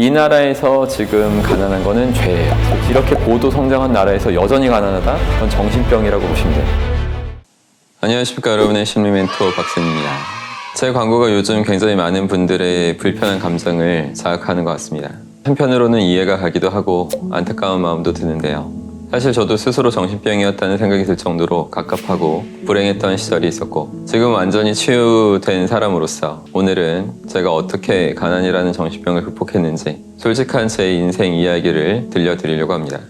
이 나라에서 지금 가난한 거는 죄예요. 이렇게 고도 성장한 나라에서 여전히 가난하다? 그건 정신병이라고 보시면 돼요. 안녕하십니까, 여러분의 심리 멘토 박쌤입니다. 제 광고가 요즘 굉장히 많은 분들의 불편한 감정을 자극하는 것 같습니다. 한편으로는 이해가 가기도 하고 안타까운 마음도 드는데요. 사실 저도 스스로 정신병이었다는 생각이 들 정도로 갑갑하고 불행했던 시절이 있었고, 지금 완전히 치유된 사람으로서 오늘은 제가 어떻게 가난이라는 정신병을 극복했는지 솔직한 제 인생 이야기를 들려드리려고 합니다.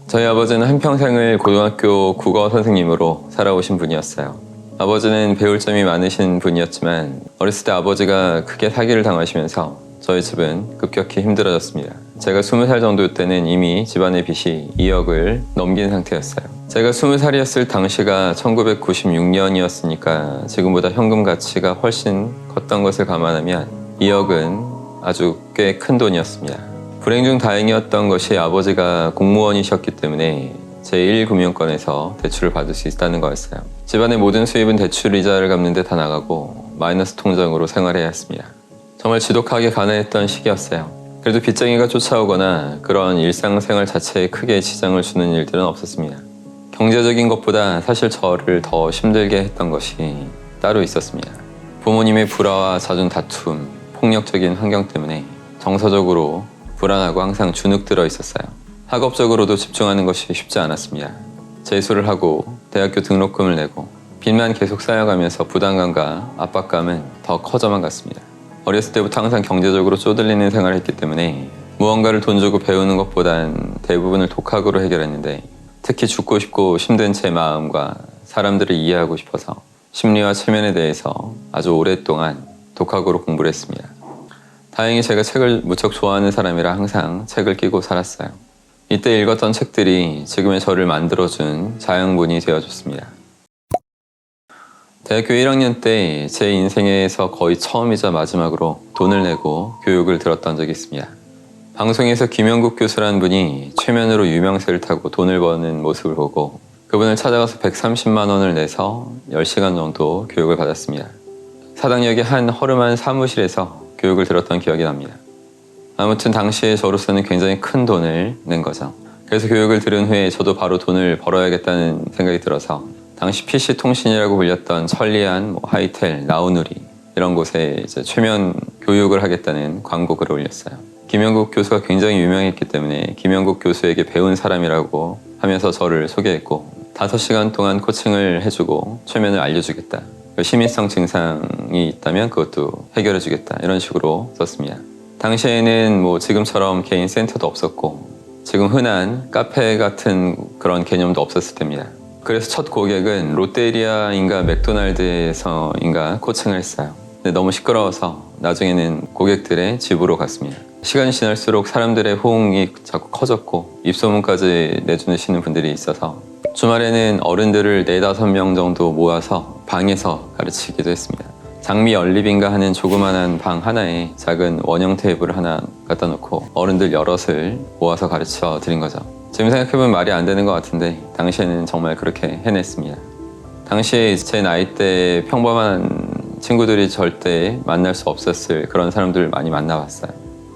저희 아버지는 한평생을 고등학교 국어 선생님으로 살아오신 분이었어요. 아버지는 배울 점이 많으신 분이었지만 어렸을 때 아버지가 크게 사기를 당하시면서 저희 집은 급격히 힘들어졌습니다. 제가 20살 정도 때는 이미 집안의 빚이 2억을 넘긴 상태였어요. 제가 20살이었을 당시가 1996년이었으니까 지금보다 현금 가치가 훨씬 컸던 것을 감안하면 2억은 아주 꽤 큰 돈이었습니다. 불행 중 다행이었던 것이 아버지가 공무원이셨기 때문에 제1금융권에서 대출을 받을 수 있다는 거였어요. 집안의 모든 수입은 대출 이자를 갚는 데 다 나가고 마이너스 통장으로 생활해야 했습니다. 정말 지독하게 가난했던 시기였어요. 그래도 빚쟁이가 쫓아오거나 그런 일상생활 자체에 크게 지장을 주는 일들은 없었습니다. 경제적인 것보다 사실 저를 더 힘들게 했던 것이 따로 있었습니다. 부모님의 불화와 잦은 다툼, 폭력적인 환경 때문에 정서적으로 불안하고 항상 주눅들어 있었어요. 학업적으로도 집중하는 것이 쉽지 않았습니다. 재수를 하고 대학교 등록금을 내고 빚만 계속 쌓여가면서 부담감과 압박감은 더 커져만 갔습니다. 어렸을 때부터 항상 경제적으로 쪼들리는 생활을 했기 때문에 무언가를 돈 주고 배우는 것보단 대부분을 독학으로 해결했는데, 특히 죽고 싶고 힘든 제 마음과 사람들을 이해하고 싶어서 심리와 체면에 대해서 아주 오랫동안 독학으로 공부를 했습니다. 다행히 제가 책을 무척 좋아하는 사람이라 항상 책을 끼고 살았어요. 이때 읽었던 책들이 지금의 저를 만들어준 자양분이 되어줬습니다. 대학교 1학년 때 제 인생에서 거의 처음이자 마지막으로 돈을 내고 교육을 들었던 적이 있습니다. 방송에서 김영국 교수라는 분이 최면으로 유명세를 타고 돈을 버는 모습을 보고 그분을 찾아가서 130만 원을 내서 10시간 정도 교육을 받았습니다. 사당역의 한 허름한 사무실에서 교육을 들었던 기억이 납니다. 아무튼 당시에 저로서는 굉장히 큰 돈을 낸 거죠. 그래서 교육을 들은 후에 저도 바로 돈을 벌어야겠다는 생각이 들어서 당시 PC통신이라고 불렸던 천리안, 하이텔, 나우누리 이런 곳에 이제 최면 교육을 하겠다는 광고글을 올렸어요. 김영국 교수가 굉장히 유명했기 때문에 김영국 교수에게 배운 사람이라고 하면서 저를 소개했고 5시간 동안 코칭을 해주고 최면을 알려주겠다. 심인성 증상이 있다면 그것도 해결해주겠다. 이런 식으로 썼습니다. 당시에는 지금처럼 개인 센터도 없었고 지금 흔한 카페 같은 그런 개념도 없었을 때입니다. 그래서 첫 고객은 롯데리아인가 맥도날드에서인가 코칭을 했어요. 근데 너무 시끄러워서 나중에는 고객들의 집으로 갔습니다. 시간이 지날수록 사람들의 호응이 자꾸 커졌고 입소문까지 내주시는 분들이 있어서 주말에는 어른들을 4-5명 정도 모아서 방에서 가르치기도 했습니다. 장미 연립인가 하는 조그만한 방 하나에 작은 원형 테이블을 하나 갖다 놓고 어른들 여럿을 모아서 가르쳐 드린 거죠. 지금 생각해보면 말이 안 되는 것 같은데 당시에는 정말 그렇게 해냈습니다. 당시에 제 나이 때 평범한 친구들이 절대 만날 수 없었을 그런 사람들을 많이 만나봤어요.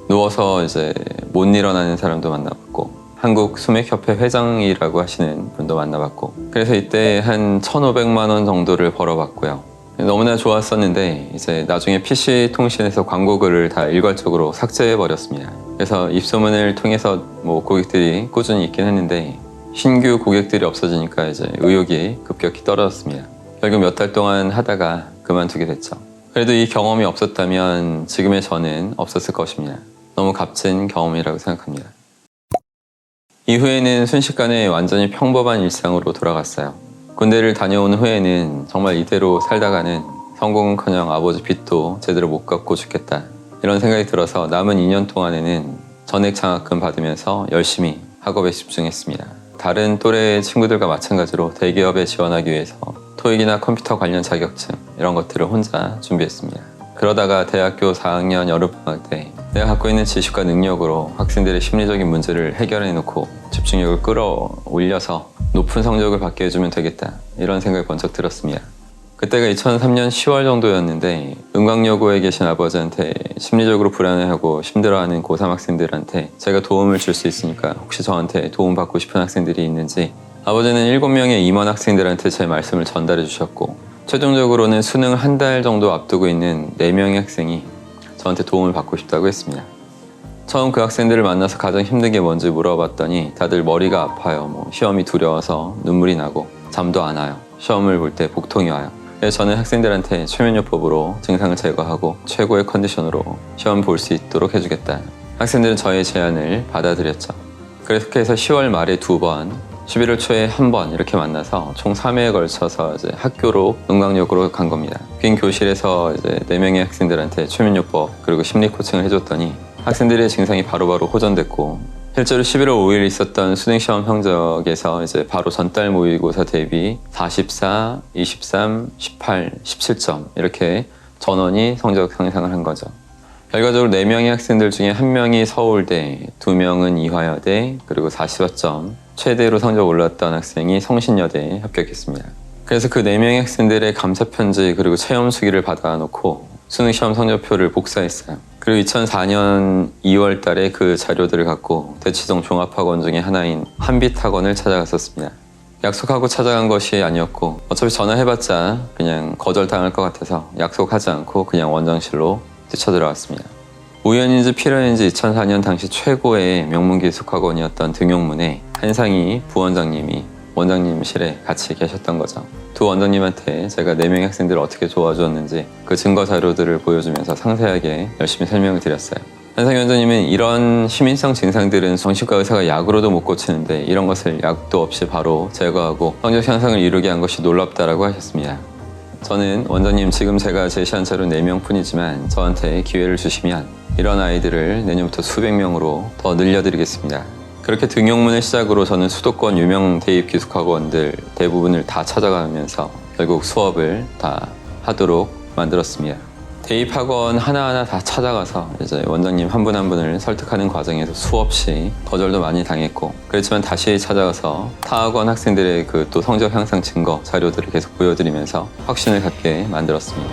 누워서 이제 못 일어나는 사람도 만나봤고 한국 수맥협회 회장이라고 하시는 분도 만나봤고, 그래서 이때 한 1,500만 원 정도를 벌어봤고요. 너무나 좋았었는데 이제 나중에 PC통신에서 광고글을 다 일괄적으로 삭제해버렸습니다. 그래서 입소문을 통해서 고객들이 꾸준히 있긴 했는데 신규 고객들이 없어지니까 이제 의욕이 급격히 떨어졌습니다. 결국 몇 달 동안 하다가 그만두게 됐죠. 그래도 이 경험이 없었다면 지금의 저는 없었을 것입니다. 너무 값진 경험이라고 생각합니다. 이후에는 순식간에 완전히 평범한 일상으로 돌아갔어요. 군대를 다녀온 후에는 정말 이대로 살다가는 성공은커녕 아버지 빚도 제대로 못 갚고 죽겠다 이런 생각이 들어서 남은 2년 동안에는 전액 장학금 받으면서 열심히 학업에 집중했습니다. 다른 또래 친구들과 마찬가지로 대기업에 지원하기 위해서 토익이나 컴퓨터 관련 자격증 이런 것들을 혼자 준비했습니다. 그러다가 대학교 4학년 여름방학 때 내가 갖고 있는 지식과 능력으로 학생들의 심리적인 문제를 해결해놓고 집중력을 끌어올려서 높은 성적을 받게 해주면 되겠다 이런 생각이 번쩍 들었습니다. 그때가 2003년 10월 정도였는데 은광여고에 계신 아버지한테 심리적으로 불안해하고 힘들어하는 고3 학생들한테 제가 도움을 줄 수 있으니까 혹시 저한테 도움받고 싶은 학생들이 있는지 아버지는 7명의 임원 학생들한테 제 말씀을 전달해 주셨고 최종적으로는 수능 한 달 정도 앞두고 있는 4명의 학생이 저한테 도움을 받고 싶다고 했습니다. 처음 그 학생들을 만나서 가장 힘든 게 뭔지 물어봤더니 다들 머리가 아파요. 시험이 두려워서 눈물이 나고 잠도 안 와요. 시험을 볼 때 복통이 와요. 그래서 저는 학생들한테 최면요법으로 증상을 제거하고 최고의 컨디션으로 시험 볼 수 있도록 해주겠다. 학생들은 저의 제안을 받아들였죠. 그렇게 해서 10월 말에 2번, 11월 초에 1번 이렇게 만나서 총 3회에 걸쳐서 이제 학교로 은광역으로 간 겁니다. 빈 교실에서 이제 4명의 학생들한테 최면요법 그리고 심리 코칭을 해줬더니 학생들의 증상이 바로바로 호전됐고 실제로 11월 5일 있었던 수능시험 성적에서 이제 바로 전달 모의고사 대비 44, 23, 18, 17점 이렇게 전원이 성적 상승을 한 거죠. 결과적으로 4명의 학생들 중에 1명이 서울대, 2명은 이화여대, 그리고 44점 최대로 성적 올랐던 학생이 성신여대에 합격했습니다. 그래서 그 4명의 학생들의 감사편지 그리고 체험 수기를 받아놓고 수능시험 성적표를 복사했어요. 그리고 2004년 2월 달에 그 자료들을 갖고 대치동 종합학원 중에 하나인 한빛학원을 찾아갔었습니다. 약속하고 찾아간 것이 아니었고 어차피 전화해봤자 그냥 거절당할 것 같아서 약속하지 않고 그냥 원장실로 뛰쳐들어왔습니다. 우연인지 필연인지 2004년 당시 최고의 명문기숙학원이었던 등용문에 한상희 부원장님이 원장님실에 같이 계셨던 거죠. 두 원장님한테 제가 4명의 학생들을 어떻게 도와주었는지 그 증거 자료들을 보여주면서 상세하게 열심히 설명을 드렸어요. 한상희 원장님은 이런 시민성 증상들은 정신과 의사가 약으로도 못 고치는데 이런 것을 약도 없이 바로 제거하고 성적 향상을 이루게 한 것이 놀랍다라고 하셨습니다. 저는 원장님 지금 제가 제시한 자료 4명 뿐이지만 저한테 기회를 주시면 이런 아이들을 내년부터 수백 명으로 더 늘려드리겠습니다. 그렇게 등용문을 시작으로 저는 수도권 유명 대입 기숙학원들 대부분을 다 찾아가면서 결국 수업을 다 하도록 만들었습니다. 대입 학원 하나하나 다 찾아가서 이제 원장님 한 분 한 분을 설득하는 과정에서 수없이 거절도 많이 당했고 그렇지만 다시 찾아가서 타 학원 학생들의 그 또 성적 향상 증거 자료들을 계속 보여드리면서 확신을 갖게 만들었습니다.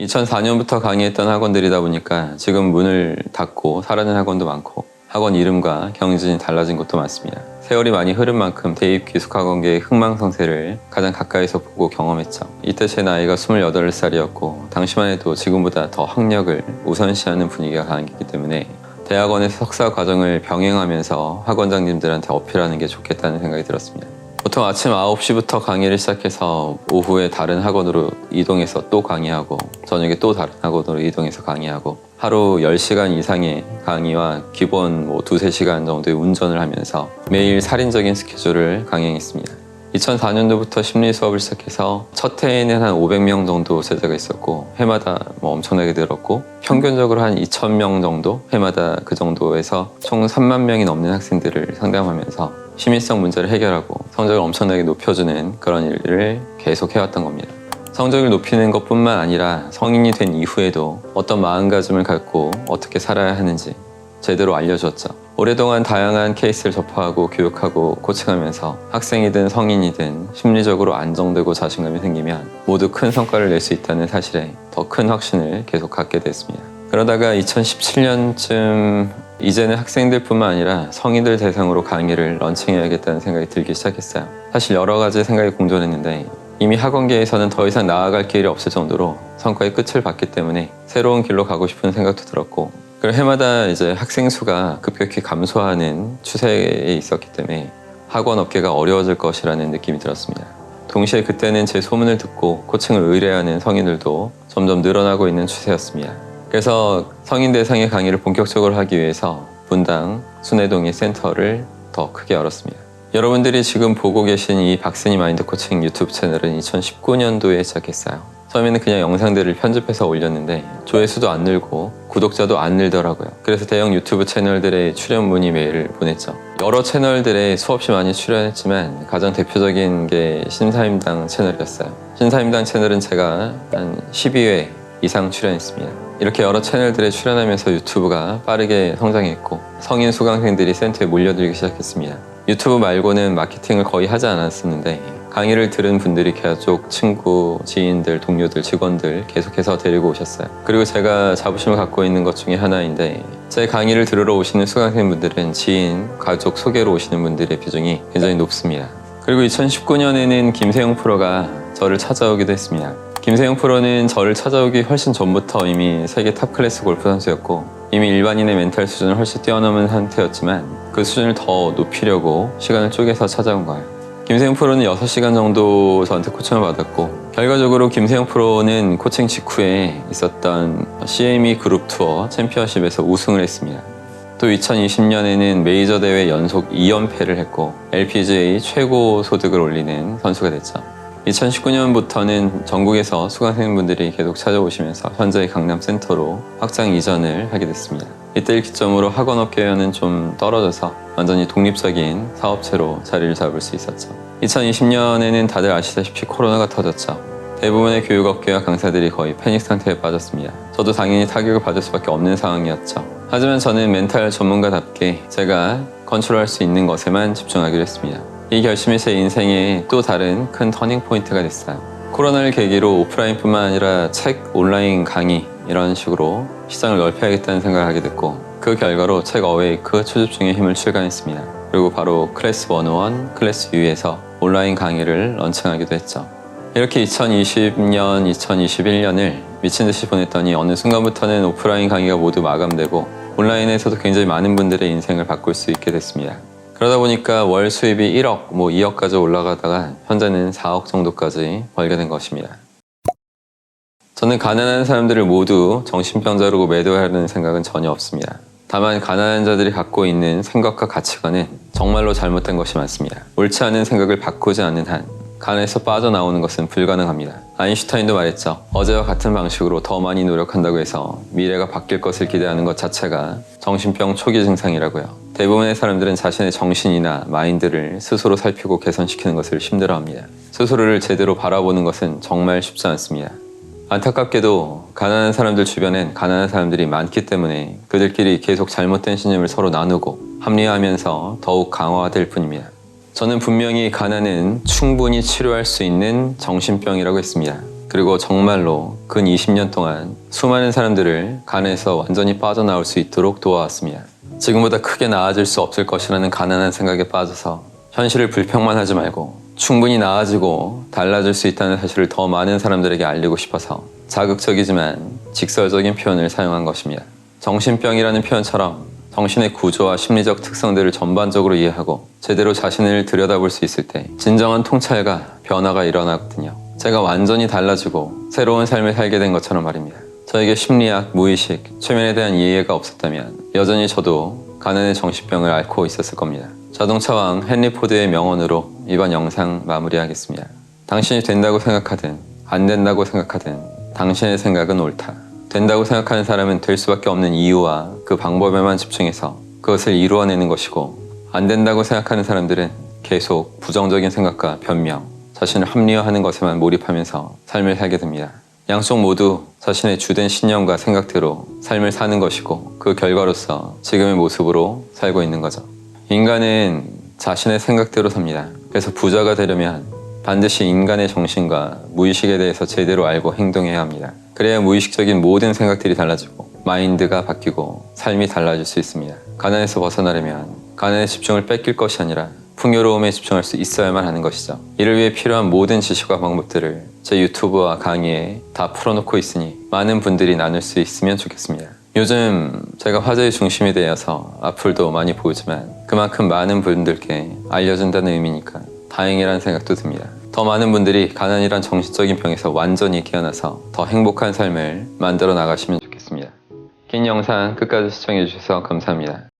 (2004년부터) 강의했던 학원들이다 보니까 지금 문을 닫고 사라진 학원도 많고 학원 이름과 경진이 달라진 곳도 많습니다. 세월이 많이 흐른 만큼 대입 기숙학원계의 흥망성쇠를 가장 가까이서 보고 경험했죠. 이때 제 나이가 28살이었고 당시만 해도 지금보다 더 학력을 우선시하는 분위기가 강했기 때문에 대학원에서 석사 과정을 병행하면서 학원장님들한테 어필하는 게 좋겠다는 생각이 들었습니다. 보통 아침 9시부터 강의를 시작해서 오후에 다른 학원으로 이동해서 또 강의하고 저녁에 또 다른 학원으로 이동해서 강의하고 하루 10시간 이상의 강의와 기본 2-3시간 정도의 운전을 하면서 매일 살인적인 스케줄을 강행했습니다. 2004년도부터 심리 수업을 시작해서 첫 해에는 한 500명 정도 제자가 있었고 해마다 엄청나게 늘었고 평균적으로 한 2,000명 정도 해마다 그 정도에서 총 3만 명이 넘는 학생들을 상담하면서 시민성 문제를 해결하고 성적을 엄청나게 높여주는 그런 일을 계속 해왔던 겁니다. 성적을 높이는 것뿐만 아니라 성인이 된 이후에도 어떤 마음가짐을 갖고 어떻게 살아야 하는지 제대로 알려줬죠. 오랫동안 다양한 케이스를 접하고 교육하고 코칭하면서 학생이든 성인이든 심리적으로 안정되고 자신감이 생기면 모두 큰 성과를 낼 수 있다는 사실에 더 큰 확신을 계속 갖게 됐습니다. 그러다가 2017년쯤 이제는 학생들뿐만 아니라 성인들 대상으로 강의를 런칭해야겠다는 생각이 들기 시작했어요. 사실 여러 가지 생각이 공존했는데 이미 학원계에서는 더 이상 나아갈 길이 없을 정도로 성과의 끝을 봤기 때문에 새로운 길로 가고 싶은 생각도 들었고 그리고 해마다 이제 학생 수가 급격히 감소하는 추세에 있었기 때문에 학원 업계가 어려워질 것이라는 느낌이 들었습니다. 동시에 그때는 제 소문을 듣고 코칭을 의뢰하는 성인들도 점점 늘어나고 있는 추세였습니다. 그래서 성인 대상의 강의를 본격적으로 하기 위해서 분당 순회동의 센터를 더 크게 열었습니다. 여러분들이 지금 보고 계신 이 박스니 마인드 코칭 유튜브 채널은 2019년도에 시작했어요. 처음에는 그냥 영상들을 편집해서 올렸는데 조회수도 안 늘고 구독자도 안 늘더라고요. 그래서 대형 유튜브 채널들의 출연 문의 메일을 보냈죠. 여러 채널들에 수없이 많이 출연했지만 가장 대표적인 게 신사임당 채널이었어요. 신사임당 채널은 제가 한 12회 이상 출연했습니다. 이렇게 여러 채널들에 출연하면서 유튜브가 빠르게 성장했고 성인 수강생들이 센터에 몰려들기 시작했습니다. 유튜브 말고는 마케팅을 거의 하지 않았었는데 강의를 들은 분들이 가족, 친구, 지인들, 동료들, 직원들 계속해서 데리고 오셨어요. 그리고 제가 자부심을 갖고 있는 것 중에 하나인데 제 강의를 들으러 오시는 수강생분들은 지인, 가족 소개로 오시는 분들의 비중이 굉장히 높습니다. 그리고 2019년에는 김세용 프로가 저를 찾아오기도 했습니다. 김세용 프로는 저를 찾아오기 훨씬 전부터 이미 세계 탑 클래스 골프 선수였고 이미 일반인의 멘탈 수준을 훨씬 뛰어넘은 상태였지만 그 수준을 더 높이려고 시간을 쪼개서 찾아온 거예요. 김세용 프로는 6시간 정도 저한테 코칭을 받았고 결과적으로 김세용 프로는 코칭 직후에 있었던 CME 그룹 투어 챔피언십에서 우승을 했습니다. 또 2020년에는 메이저 대회 연속 2연패를 했고 LPGA 최고 소득을 올리는 선수가 됐죠. 2019년부터는 전국에서 수강생분들이 계속 찾아오시면서 현재 강남 센터로 확장 이전을 하게 됐습니다. 이때를 기점으로 학원업계와는 좀 떨어져서 완전히 독립적인 사업체로 자리를 잡을 수 있었죠. 2020년에는 다들 아시다시피 코로나가 터졌죠. 대부분의 교육업계와 강사들이 거의 패닉 상태에 빠졌습니다. 저도 당연히 타격을 받을 수밖에 없는 상황이었죠. 하지만 저는 멘탈 전문가답게 제가 컨트롤할 수 있는 것에만 집중하기로 했습니다. 이 결심이 제 인생의 또 다른 큰 터닝 포인트가 됐어요. 코로나를 계기로 오프라인뿐만 아니라 책, 온라인 강의 이런 식으로 시장을 넓혀야겠다는 생각을 하게 됐고 그 결과로 책 어웨이크 초집중의 힘을 출간했습니다. 그리고 바로 클래스 101, 클래스 U에서 온라인 강의를 런칭하기도 했죠. 이렇게 2020년, 2021년을 미친듯이 보냈더니 어느 순간부터는 오프라인 강의가 모두 마감되고 온라인에서도 굉장히 많은 분들의 인생을 바꿀 수 있게 됐습니다. 그러다 보니까 월 수입이 1억, 2억까지 올라가다가 현재는 4억 정도까지 벌게 된 것입니다. 저는 가난한 사람들을 모두 정신병자로 매도하려는 생각은 전혀 없습니다. 다만 가난한 자들이 갖고 있는 생각과 가치관은 정말로 잘못된 것이 많습니다. 옳지 않은 생각을 바꾸지 않는 한 가난에서 빠져나오는 것은 불가능합니다. 아인슈타인도 말했죠. 어제와 같은 방식으로 더 많이 노력한다고 해서 미래가 바뀔 것을 기대하는 것 자체가 정신병 초기 증상이라고요. 대부분의 사람들은 자신의 정신이나 마인드를 스스로 살피고 개선시키는 것을 힘들어합니다. 스스로를 제대로 바라보는 것은 정말 쉽지 않습니다. 안타깝게도 가난한 사람들 주변엔 가난한 사람들이 많기 때문에 그들끼리 계속 잘못된 신념을 서로 나누고 합리화하면서 더욱 강화될 뿐입니다. 저는 분명히 가난은 충분히 치료할 수 있는 정신병이라고 했습니다. 그리고 정말로 근 20년 동안 수많은 사람들을 가난에서 완전히 빠져나올 수 있도록 도와왔습니다. 지금보다 크게 나아질 수 없을 것이라는 가난한 생각에 빠져서 현실을 불평만 하지 말고 충분히 나아지고 달라질 수 있다는 사실을 더 많은 사람들에게 알리고 싶어서 자극적이지만 직설적인 표현을 사용한 것입니다. 정신병이라는 표현처럼 정신의 구조와 심리적 특성들을 전반적으로 이해하고 제대로 자신을 들여다볼 수 있을 때 진정한 통찰과 변화가 일어나거든요. 제가 완전히 달라지고 새로운 삶을 살게 된 것처럼 말입니다. 저에게 심리학, 무의식, 최면에 대한 이해가 없었다면 여전히 저도 가난의 정신병을 앓고 있었을 겁니다. 자동차왕 헨리 포드의 명언으로 이번 영상 마무리하겠습니다. 당신이 된다고 생각하든 안 된다고 생각하든 당신의 생각은 옳다. 된다고 생각하는 사람은 될 수밖에 없는 이유와 그 방법에만 집중해서 그것을 이루어내는 것이고 안 된다고 생각하는 사람들은 계속 부정적인 생각과 변명, 자신을 합리화하는 것에만 몰입하면서 삶을 살게 됩니다. 양쪽 모두 자신의 주된 신념과 생각대로 삶을 사는 것이고 그 결과로서 지금의 모습으로 살고 있는 거죠. 인간은 자신의 생각대로 삽니다. 그래서 부자가 되려면 반드시 인간의 정신과 무의식에 대해서 제대로 알고 행동해야 합니다. 그래야 무의식적인 모든 생각들이 달라지고 마인드가 바뀌고 삶이 달라질 수 있습니다. 가난에서 벗어나려면 가난의 집중을 뺏길 것이 아니라 풍요로움에 집중할 수 있어야만 하는 것이죠. 이를 위해 필요한 모든 지식과 방법들을 제 유튜브와 강의에 다 풀어놓고 있으니 많은 분들이 나눌 수 있으면 좋겠습니다. 요즘 제가 화제의 중심이 되어서 악플도 많이 보지만 그만큼 많은 분들께 알려준다는 의미니까 다행이라는 생각도 듭니다. 더 많은 분들이 가난이란 정신적인 병에서 완전히 깨어나서 더 행복한 삶을 만들어 나가시면 좋겠습니다. 긴 영상 끝까지 시청해주셔서 감사합니다.